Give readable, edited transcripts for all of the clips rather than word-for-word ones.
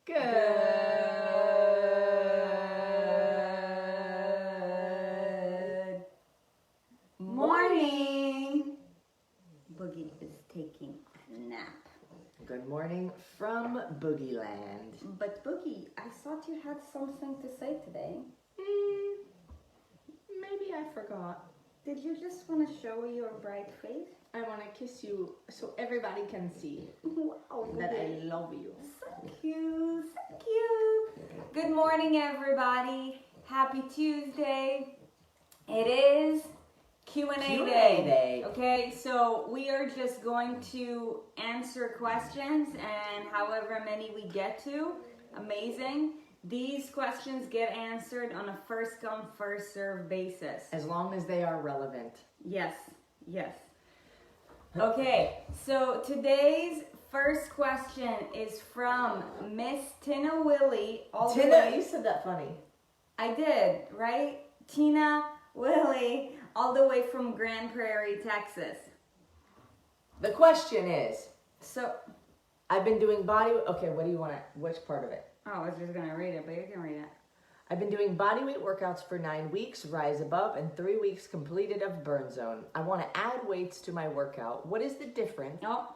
Good morning. Boogie is taking a nap. Good morning from Boogie Land. But Boogie, I thought you had something to say today. Maybe I forgot. Did you just want to show your bright face? I want to kiss you so everybody can see Wow, that I love you. Thank you, thank you. Good morning, everybody. Happy Tuesday. It is Q&A day. Okay, so we are just going to answer questions, and however many we get to, amazing. These questions get answered on a first come, first serve basis. As long as they are relevant. Yes, yes. Okay, so today's first question is from Miss Tina Willie. Tina, you said that funny. I did, right? Tina Willie, all the way from Grand Prairie, Texas. The question is, So, I've been doing body... Okay, what do you want to... Which part of it? oh, I was just going to read it, but you can read it. I've been doing bodyweight workouts for 9 weeks, rise above, and 3 weeks completed of burn zone. I want to add weights to my workout. What is the difference? Oh,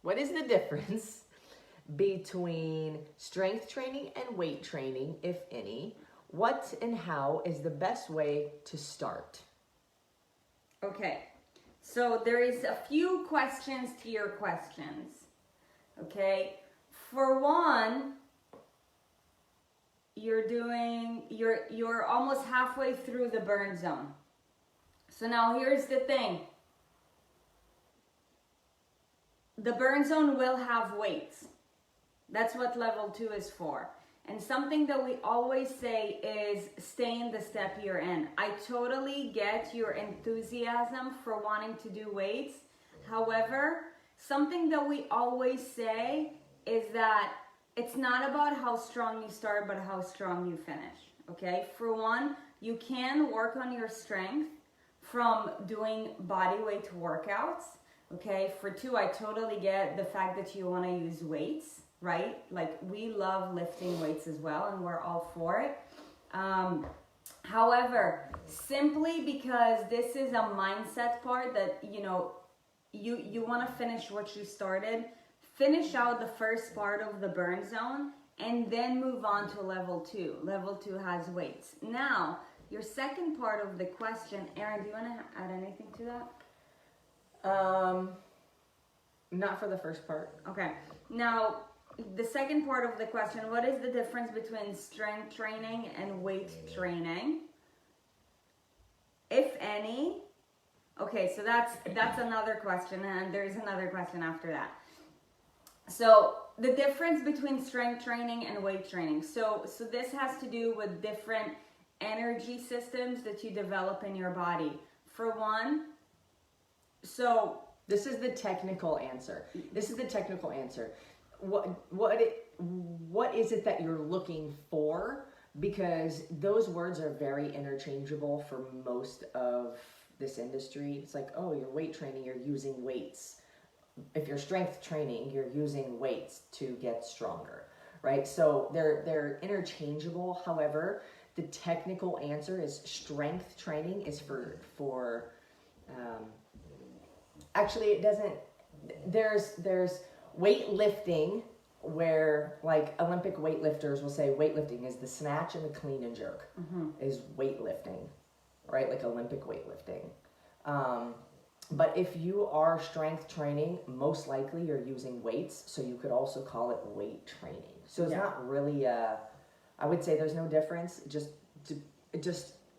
What is the difference between strength training and weight training, if any? What and how is the best way to start? okay. So there is a few questions to your questions. Okay. For one, you're almost halfway through the burn zone. So now here's the thing. The burn zone will have weights. That's what level 2 is for. And something that we always say is stay in the step you're in. I totally get your enthusiasm for wanting to do weights. However, something that we always say is that it's not about how strong you start, but how strong you finish, okay? For one, you can work on your strength from doing body weight workouts, okay? For two, I totally get the fact that you want to use weights, right? Like, we love lifting weights as well, and we're all for it. However, simply because this is a mindset part that, you want to finish what you started, finish out the first part of the burn zone, and then move on to level 2. Level 2 has weights. Now, your second part of the question, Erin, do you want to add anything to that? Not for the first part. Okay. Now, the second part of the question, what is the difference between strength training and weight training? If any. Okay, so that's another question, and there's another question after that. So the difference between strength training and weight training. So this has to do with different energy systems that you develop in your body. For one, so this is the technical answer. What is it that you're looking for? Because those words are very interchangeable for most of this industry. It's like, oh, you're weight training, you're using weights. If you're strength training, you're using weights to get stronger, right? So they're interchangeable. However, the technical answer is strength training is for actually it doesn't, there's weightlifting where like Olympic weightlifters will say weightlifting is the snatch and the clean and jerk is weightlifting, right? Like Olympic weightlifting. But if you are strength training, most likely you're using weights, so you could also call it weight training. So it's not really I would say there's no difference. Just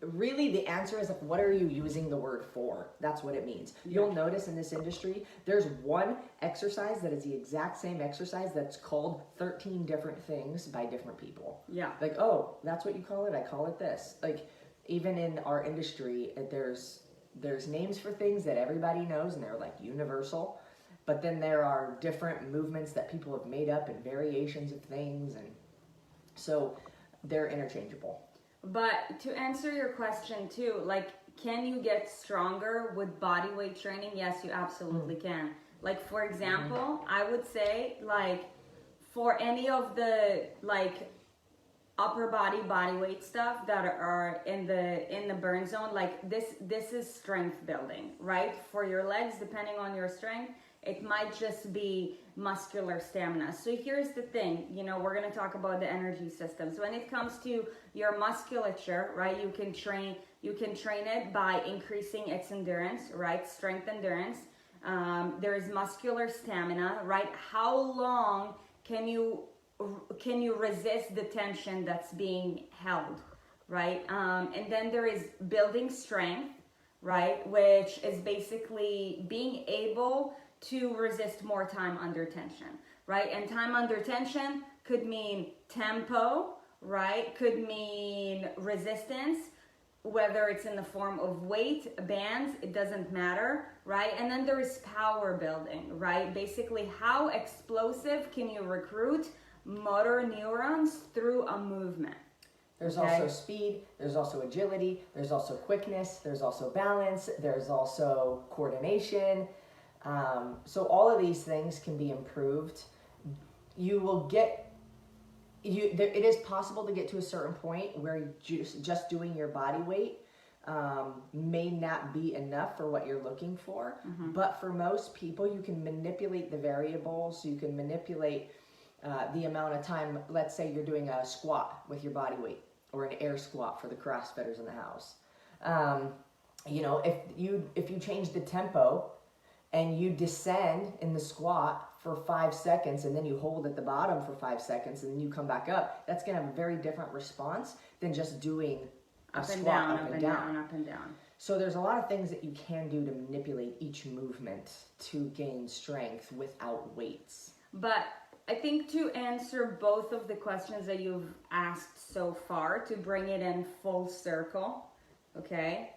really the answer is like, what are you using the word for? That's what it means. You'll notice in this industry, there's one exercise that is the exact same exercise that's called 13 different things by different people. Yeah. Like, oh, that's what you call it? I call it this. Like, even in our industry, there's names for things that everybody knows and they're like universal, but then there are different movements that people have made up and variations of things, and so they're interchangeable. But to answer your question too, like, can you get stronger with body weight training? Yes, you absolutely can. Like, for example, I would say, like, for any of the like upper body weight stuff that are in the burn zone, like this is strength building, right? For your legs, depending on your strength, it might just be muscular stamina. So here's the thing, you know, we're going to talk about the energy systems. When it comes to your musculature, right, you can train it by increasing its endurance, right? Strength endurance. There is muscular stamina, right? How long can you resist the tension that's being held, right? And then there is building strength, right? Which is basically being able to resist more time under tension, right? And time under tension could mean tempo, right? Could mean resistance, whether it's in the form of weight, bands, it doesn't matter, right? And then there is power building, right? Basically, how explosive can you recruit motor neurons through a movement? There's also speed, there's also agility, there's also quickness, there's also balance, there's also coordination. So all of these things can be improved. You will get, it is possible to get to a certain point where just doing your body weight may not be enough for what you're looking for. But for most people, you can manipulate the variables, you can manipulate the amount of time. Let's say you're doing a squat with your body weight, or an air squat for the CrossFitters in the house. You know, if you change the tempo and you descend in the squat for 5 seconds and then you hold at the bottom for 5 seconds and then you come back up, that's going to have a very different response than just doing a squat up and down. So there's a lot of things that you can do to manipulate each movement to gain strength without weights. But I think to answer both of the questions that you've asked so far, to bring it in full circle, okay?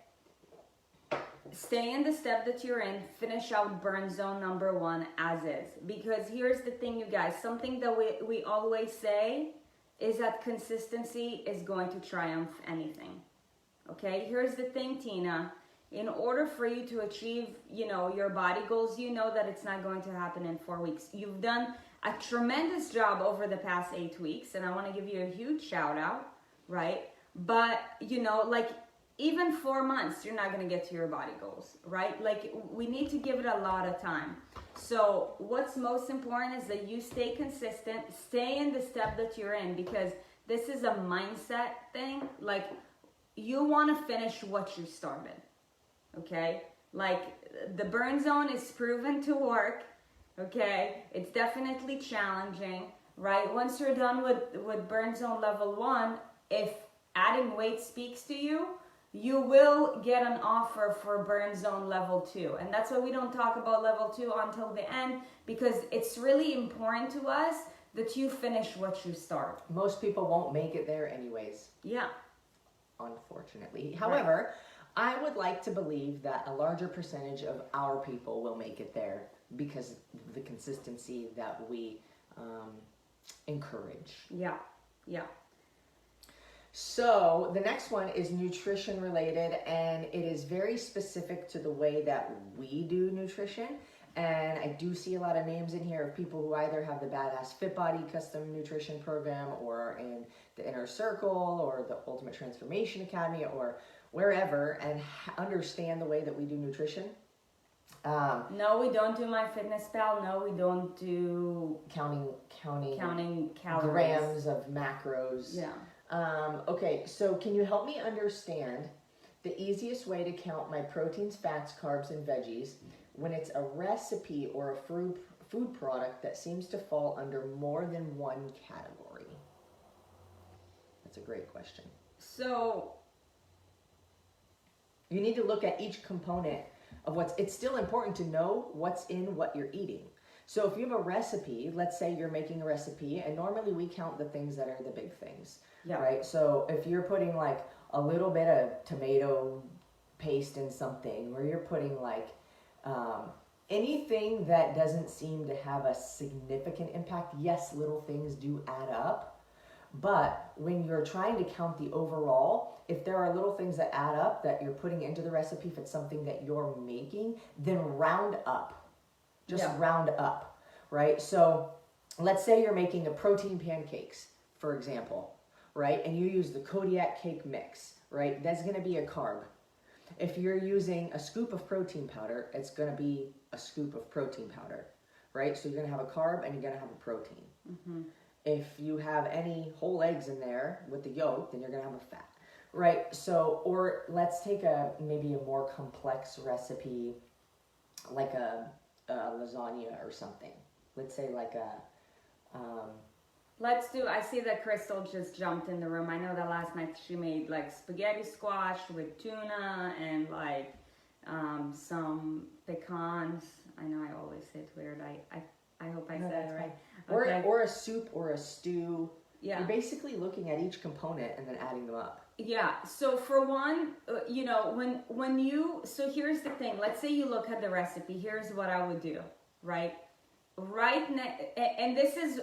Stay in the step that you're in, finish out burn zone number 1 as is. Because here's the thing, you guys, something that we always say is that consistency is going to triumph anything. Okay, here's the thing, Tina. In order for you to achieve, you know, your body goals, you know that it's not going to happen in 4 weeks. You've done a tremendous job over the past 8 weeks, and I want to give you a huge shout out, right? But, you know, like, even 4 months, you're not going to get to your body goals, right? Like, we need to give it a lot of time. So what's most important is that you stay consistent, stay in the step that you're in, because this is a mindset thing. Like, you want to finish what you started, okay? Like, the burn zone is proven to work, okay? It's definitely challenging, right? Once you're done with burn zone level 1, if adding weight speaks to you, you will get an offer for burn zone level 2. And that's why we don't talk about level 2 until the end, because it's really important to us that you finish what you start. Most people won't make it there anyways. Yeah. Unfortunately. However, I would like to believe that a larger percentage of our people will make it there because of the consistency that we encourage. Yeah. Yeah. So the next one is nutrition related, and it is very specific to the way that we do nutrition. And I do see a lot of names in here of people who either have the Badass Fit Body custom nutrition program, or in the Inner Circle, or the Ultimate Transformation Academy, or wherever, and understand the way that we do nutrition. No, we don't do MyFitnessPal. No, we don't do counting calories. Grams of macros. Yeah. Okay, so can you help me understand the easiest way to count my proteins, fats, carbs, and veggies when it's a recipe or a food product that seems to fall under more than one category? That's a great question. So you need to look at each component of it's still important to know what's in what you're eating. So if you have a recipe, let's say you're making a recipe, and normally we count the things that are the big things, right? So if you're putting like a little bit of tomato paste in something, or you're putting like anything that doesn't seem to have a significant impact, yes, little things do add up. But when you're trying to count the overall, if there are little things that add up that you're putting into the recipe, if it's something that you're making, then round up. Just round up, right? So let's say you're making a protein pancakes, for example, right? And you use the Kodiak cake mix, right? That's going to be a carb. If you're using a scoop of protein powder, it's going to be a scoop of protein powder, right? So you're going to have a carb and you're going to have a protein. Mm-hmm. If you have any whole eggs in there with the yolk, then you're going to have a fat, right? So, or let's take maybe a more complex recipe, like a lasagna or something. Let's say like I see that Crystal just jumped in the room. I know that last night she made like spaghetti squash with tuna and like some pecans. I know I always say it weird. I hope I said it right. Okay. Or a soup or a stew. Yeah. You're basically looking at each component and then adding them up. Yeah. So for one, so here's the thing. Let's say you look at the recipe. Here's what I would do, right? And this is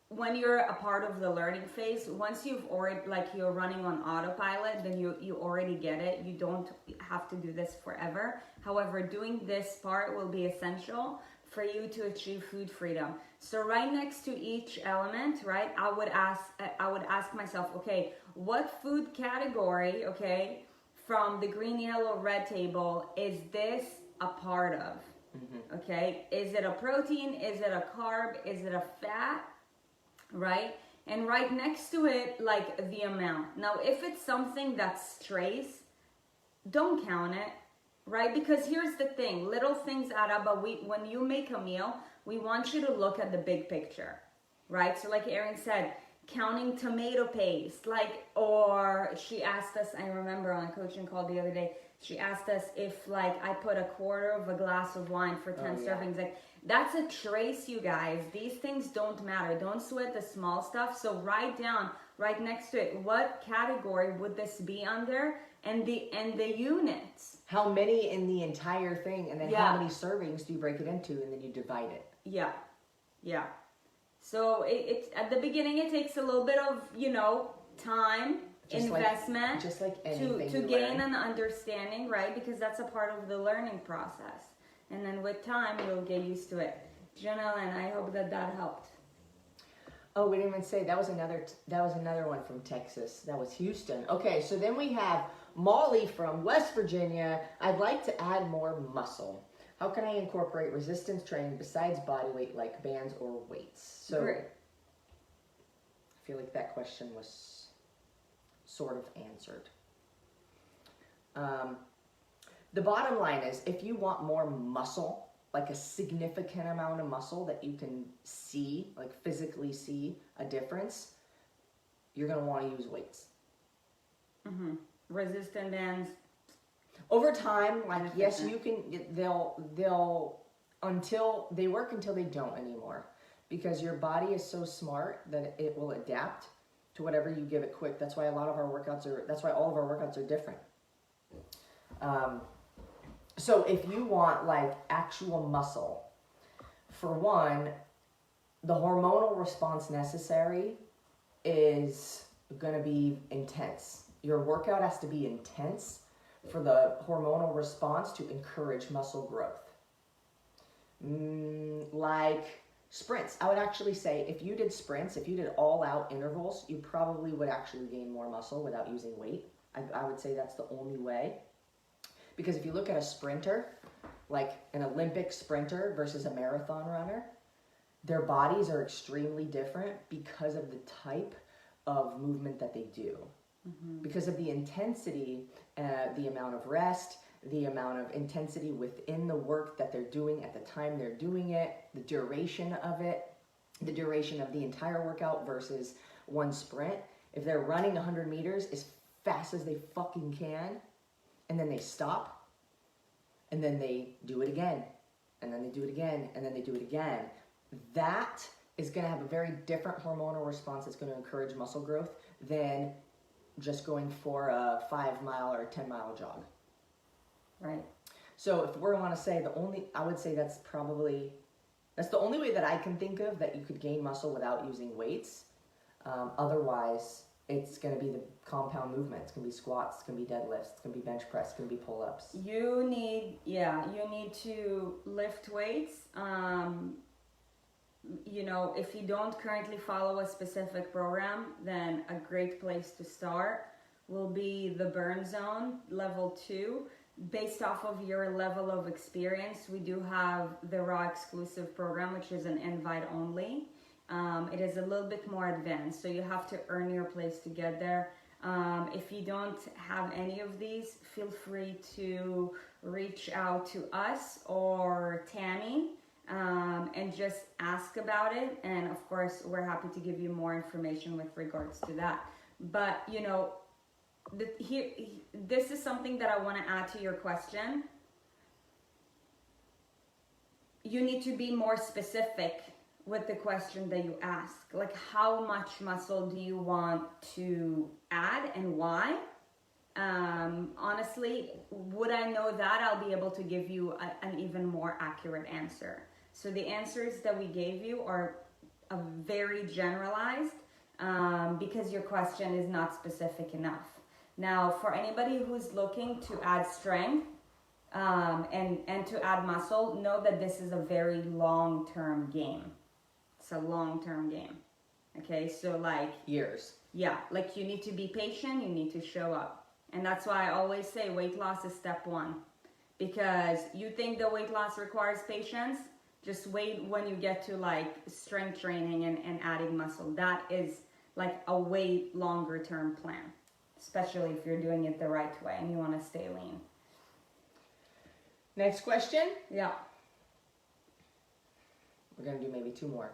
when you're a part of the learning phase. Once you've already, like, you're running on autopilot, then you already get it. You don't have to do this forever. However, doing this part will be essential for you to achieve food freedom. So right next to each element, right, I would ask myself, okay, what food category, okay, from the green, yellow, red table is this a part of? Mm-hmm. Okay, is it a protein? Is it a carb? Is it a fat? Right? And right next to it, like, the amount. Now, if it's something that strays, don't count it, right? Because here's the thing, little things add up, but when you make a meal, we want you to look at the big picture, right? So like Erin said, counting tomato paste, like, or she asked us, I remember on a coaching call the other day, she asked us if, like, I put a quarter of a glass of wine for 10 servings. Like, that's a trace, you guys. These things don't matter. Don't sweat the small stuff. So write down right next to it, what category would this be under, and the units. How many in the entire thing, and then how many servings do you break it into, and then you divide it. Yeah. So it's at the beginning, it takes a little bit of, time, investment, just like anything to gain an understanding, right? Because that's a part of the learning process. And then with time, you'll get used to it. Janelle, and I hope that helped. Oh, we didn't even say that was another one from Texas. That was Houston. Okay, so then we have Molly from West Virginia. I'd like to add more muscle. How can I incorporate resistance training besides body weight, like bands or weights? So great. I feel like that question was sort of answered. The bottom line is, if you want more muscle, like a significant amount of muscle that you can see, like physically see a difference, you're going to want to use weights. Mm-hmm. Resistant bands. Over time, like, yes, you can, they'll until they work until they don't anymore, because your body is so smart that it will adapt to whatever you give it quick. That's why all of our workouts are different. So if you want, like, actual muscle, for one, the hormonal response necessary is going to be intense. Your workout has to be intense for the hormonal response to encourage muscle growth. Like sprints. I would actually say if you did sprints, if you did all-out intervals, you probably would actually gain more muscle without using weight. I would say that's the only way. Because if you look at a sprinter, like an Olympic sprinter versus a marathon runner, their bodies are extremely different because of the type of movement that they do. Mm-hmm. Because of the intensity, the amount of rest, the amount of intensity within the work that they're doing at the time they're doing it, the duration of it, the duration of the entire workout versus one sprint. If they're running 100 meters as fast as they fucking can, and then they stop, and then they do it again, and then they do it again, and then they do it again, that is going to have a very different hormonal response that's going to encourage muscle growth than just going for a 5-mile or a 10-mile jog. Right. So if we're want to say I would say that's the only way that I can think of that you could gain muscle without using weights. Otherwise, it's going to be the compound movement. It's going to be squats, it's going to be deadlifts, it's going to be bench press, it's going to be pull-ups. You need to lift weights. if you don't currently follow a specific program, then a great place to start will be the Burn Zone Level 2. Based off of your level of experience, we do have the Raw exclusive program, which is an invite only. It is a little bit more advanced, so you have to earn your place to get there. If you don't have any of these, feel free to reach out to us or Tammy and just ask about it. And of course, we're happy to give you more information with regards to that. But, this is something that I want to add to your question. You need to be more specific with the question that you ask. Like, how much muscle do you want to add and why? Honestly, would I know that, I'll be able to give you an even more accurate answer. So the answers that we gave you are very generalized because your question is not specific enough. Now, for anybody who's looking to add strength and to add muscle, know that this is a very long-term game. It's a long-term game. Okay, so like years. Yeah, like you need to be patient, you need to show up. And that's why I always say weight loss is step one. Because you think the weight loss requires patience, just wait when you get to like strength training and adding muscle. That is like a way longer term plan, especially if you're doing it the right way and you want to stay lean. Next question. Yeah. We're going to do maybe two more.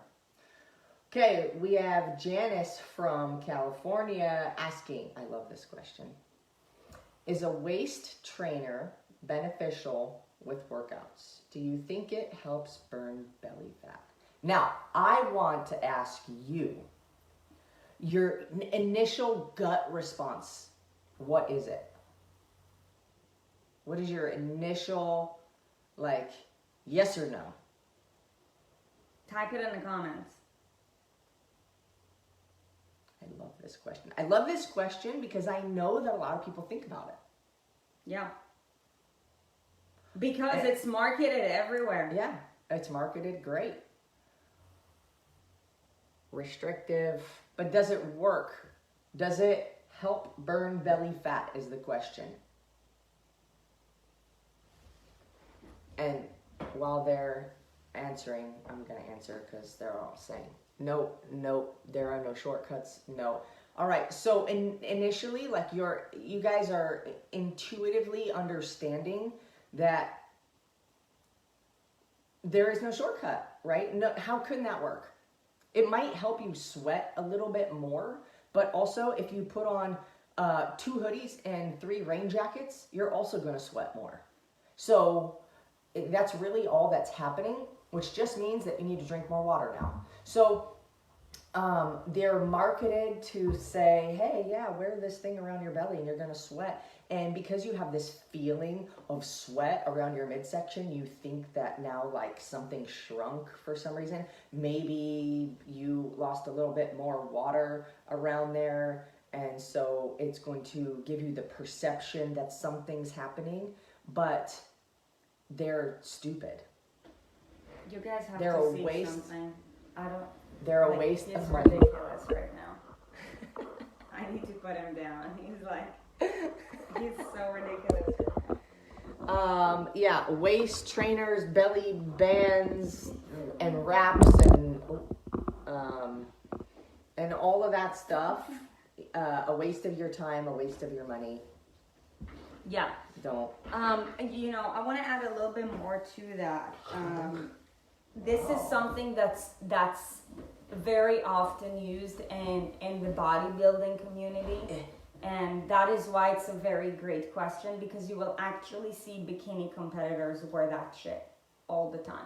Okay, we have Janice from California asking, I love this question. Is a waist trainer beneficial with workouts? Do you think it helps burn belly fat? Now, I want to ask you, your initial gut response, what is it? What is your initial, like, yes or no? Type it in the comments. I love this question. I love this question because I know that a lot of people think about it. Yeah. Because it's marketed everywhere. Yeah, it's marketed great. Restrictive. But does it work? Does it help burn belly fat is the question. And while they're answering, I'm going to answer because they're all saying, no, there are no shortcuts, no. All right, so initially, like you guys are intuitively understanding that there is no shortcut, right? No, how couldn't that work? It might help you sweat a little bit more, but also if you put on 2 hoodies and 3 rain jackets, you're also going to sweat more. So that's really all that's happening, which just means that you need to drink more water now. So they're marketed to say, hey, yeah, wear this thing around your belly and you're going to sweat. And because you have this feeling of sweat around your midsection, you think that now like something shrunk for some reason. Maybe you lost a little bit more water around there. And so it's going to give you the perception that something's happening, but they're stupid. You guys have they're to a see waste. something. They're a waste he's of money. ridiculous right now. I need to put him down. He's so ridiculous. Yeah, waist trainers, belly bands, and wraps, and all of that stuff. A waste of your time, a waste of your money. Yeah. Don't. I want to add a little bit more to that. This is something that's very often used in the bodybuilding community. And that is why it's a very great question, because you will actually see bikini competitors wear that shit all the time.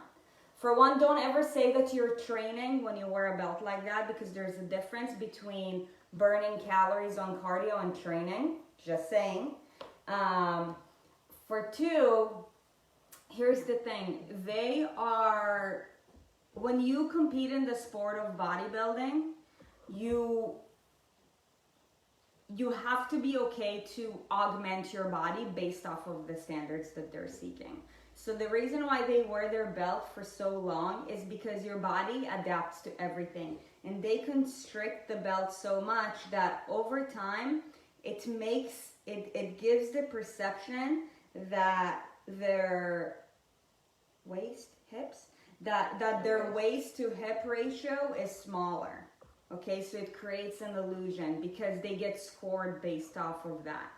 For one, don't ever say that you're training when you wear a belt like that, because there's a difference between burning calories on cardio and training. Just saying. For two, here's the thing. When you compete in the sport of bodybuilding, you have to be okay to augment your body based off of the standards that they're seeking. So the reason why they wear their belt for so long is because your body adapts to everything. And they constrict the belt so much that over time, it gives the perception that their their waist to hip ratio is smaller. Okay, so it creates an illusion because they get scored based off of that.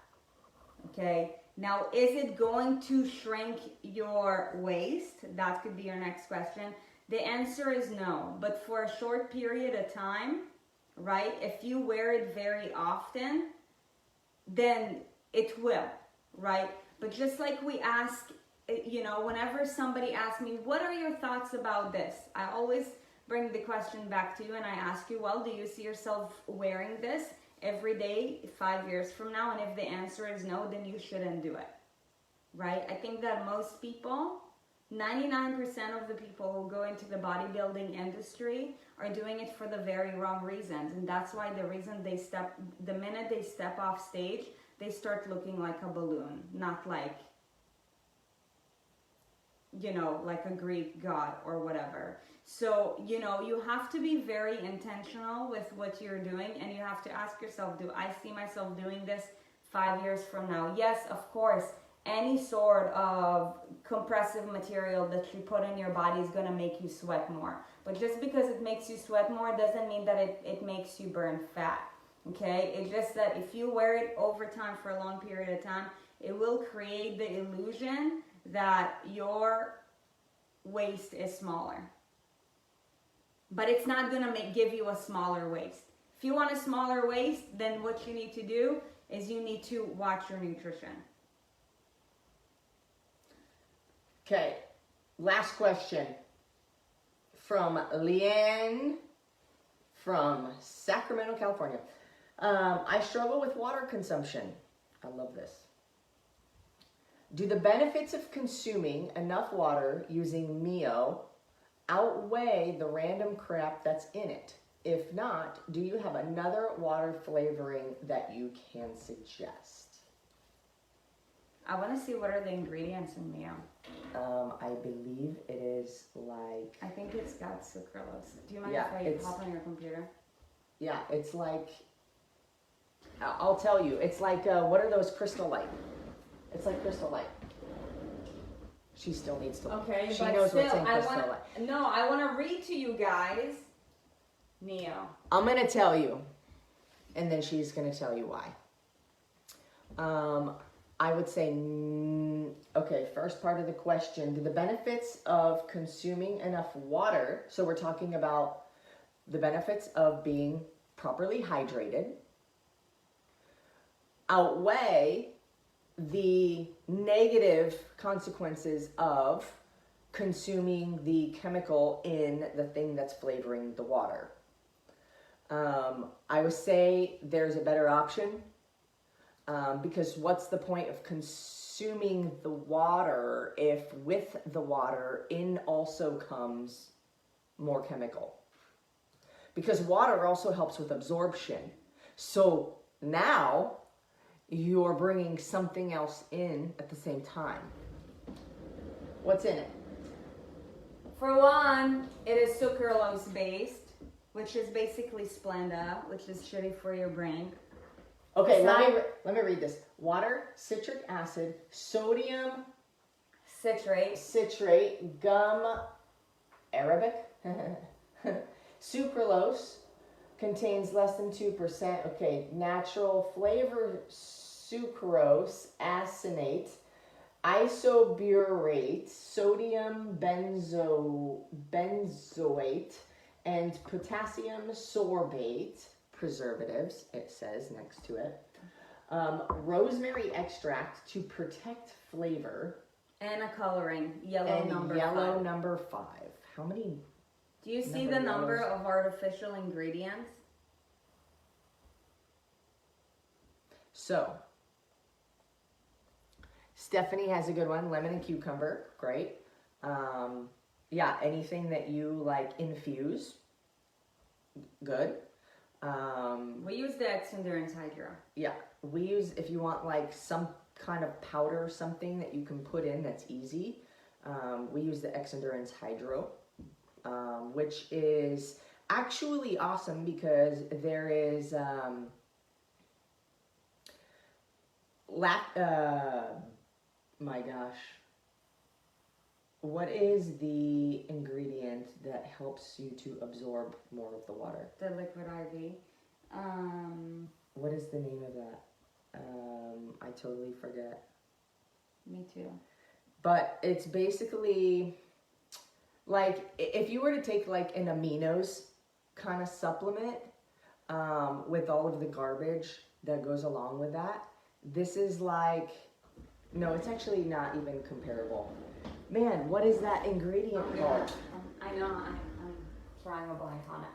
Okay, now is it going to shrink your waist? That could be your next question. The answer is no, but for a short period of time, right? If you wear it very often, then it will, right? But just like we ask, whenever somebody asks me, what are your thoughts about this? I always bring the question back to you and I ask you, well, do you see yourself wearing this every day 5 years from now? And if the answer is no, then you shouldn't do it, right? I think that most people, 99% of the people who go into the bodybuilding industry are doing it for the very wrong reasons. And that's why the minute they step off stage, they start looking like a balloon, not like, like a Greek god or whatever. So, you have to be very intentional with what you're doing, and you have to ask yourself, do I see myself doing this 5 years from now? Yes, of course, any sort of compressive material that you put in your body is going to make you sweat more. But just because it makes you sweat more doesn't mean that it makes you burn fat. Okay? It's just that if you wear it over time for a long period of time, it will create the illusion that your waist is smaller. But it's not going to give you a smaller waist. If you want a smaller waist, then what you need to do is you need to watch your nutrition. Okay, last question from Leanne from Sacramento, California. I struggle with water consumption. I love this. Do the benefits of consuming enough water using Mio outweigh the random crap that's in it? If not, do you have another water flavoring that you can suggest? I want to see what are the ingredients in Mio. I believe it is like... I think it's got sucralose. Do you mind Yeah, if I hop on your computer? Yeah, it's like... I'll tell you. It's like, what are those Crystal Light? It's like Crystal Light. She still needs to... Okay, she but knows still, what's in Crystal Light. No, I want to read to you guys Mio. I'm going to tell you, and then she's going to tell you why. I would say, okay, first part of the question, do the benefits of consuming enough water, so we're talking about the benefits of being properly hydrated, outweigh the negative consequences of consuming the chemical in the thing that's flavoring the water? I would say there's a better option. Because what's the point of consuming the water if with the water in also comes more chemical? Because water also helps with absorption. So now you're bringing something else in at the same time. What's in it? For one, it is sucralose based, which is basically Splenda, which is shitty for your brain. Okay, let me read this. Water, citric acid, sodium citrate, gum arabic, sucralose, contains less than 2%. Okay, natural flavor sucrose, acinate, isoburate, sodium benzoate, and potassium sorbate. Preservatives, it says next to it. Rosemary extract to protect flavor. And a coloring, yellow number 5. How many? Do you see the number of artificial ingredients? So, Stephanie has a good one. Lemon and cucumber, great. Yeah, anything that you like infuse, good. We use the X Endurance Hydro. Yeah, we use, if you want like some kind of powder or something that you can put in that's easy, We use the X Endurance Hydro, which is actually awesome because there is my gosh, what is the ingredient that helps you to absorb more of the water? The liquid IV. What is the name of that? I totally forget. Me too. But it's basically like if you were to take like an aminos kind of supplement with all of the garbage that goes along with that, this is like, no, it's actually not even comparable. Man, what is that ingredient called? I know, I'm drawing a blank on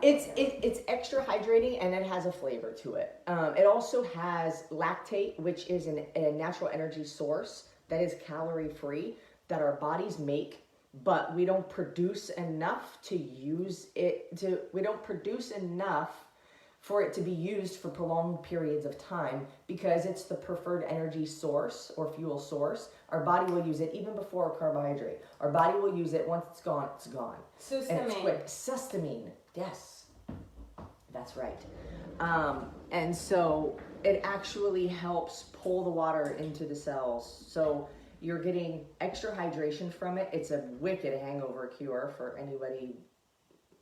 it. It's extra hydrating and it has a flavor to it. It also has lactate, which is a natural energy source that is calorie free that our bodies make, but we don't produce enough to use it to. We don't produce enough for it to be used for prolonged periods of time because it's the preferred energy source or fuel source. Our body will use it even before a carbohydrate. Our body will use it. Once it's gone, it's gone. Sustamin. And it's quick. Sustamin. Yes, that's right. And so it actually helps pull the water into the cells. So you're getting extra hydration from it. It's a wicked hangover cure for anybody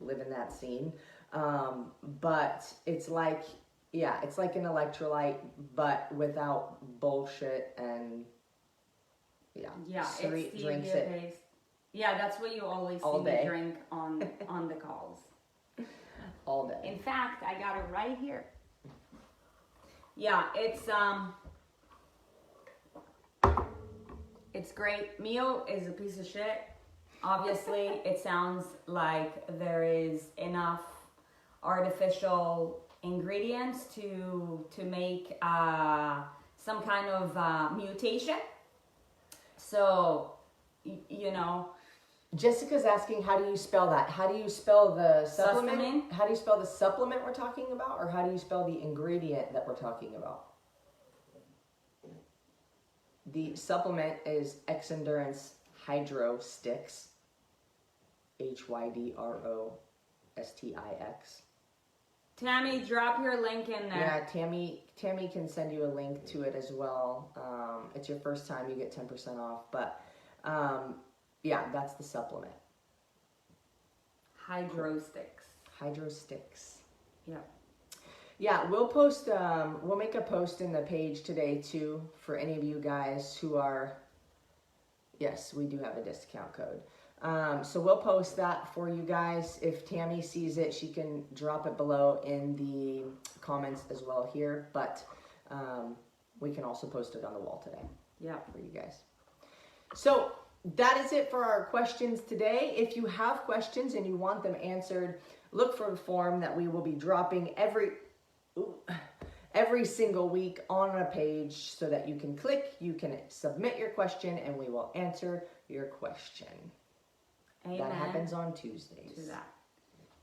living that scene. But it's like, yeah, it's like an electrolyte, but without bullshit and yeah, Sarit it's drinks stevia it based. Yeah, that's what you always all see day. me drink on the calls. All day. In fact, I got it right here. Yeah, it's great. Mio is a piece of shit. Obviously, it sounds like there is enough artificial ingredients to make some kind of mutation. So, you know. Jessica's asking, how do you spell that? How do you spell the supplement? Sustamin? How do you spell the supplement we're talking about? Or how do you spell the ingredient that we're talking about? The supplement is X Endurance Hydro Sticks. HYDROSTIX. Tammy, drop your link in there. Yeah, Tammy can send you a link to it as well. It's your first time, you get 10% off. But yeah, that's the supplement. Hydro sticks. Hydro Sticks. Yep. Yeah, we'll post. We'll make a post in the page today too for any of you guys who are. Yes, we do have a discount code. So we'll post that for you guys. If Tammy sees it, she can drop it below in the comments as well here. But we can also post it on the wall today. Yeah, for you guys. So that is it for our questions today. If you have questions and you want them answered, look for the form that we will be dropping every single week on a page so that you can click, you can submit your question, and we will answer your question. Amen. That happens on Tuesdays. To that.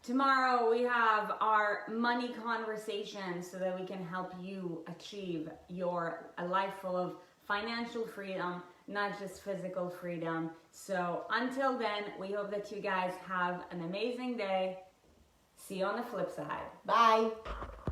Tomorrow we have our money conversation so that we can help you achieve a life full of financial freedom, not just physical freedom. So until then, we hope that you guys have an amazing day. See you on the flip side. Bye.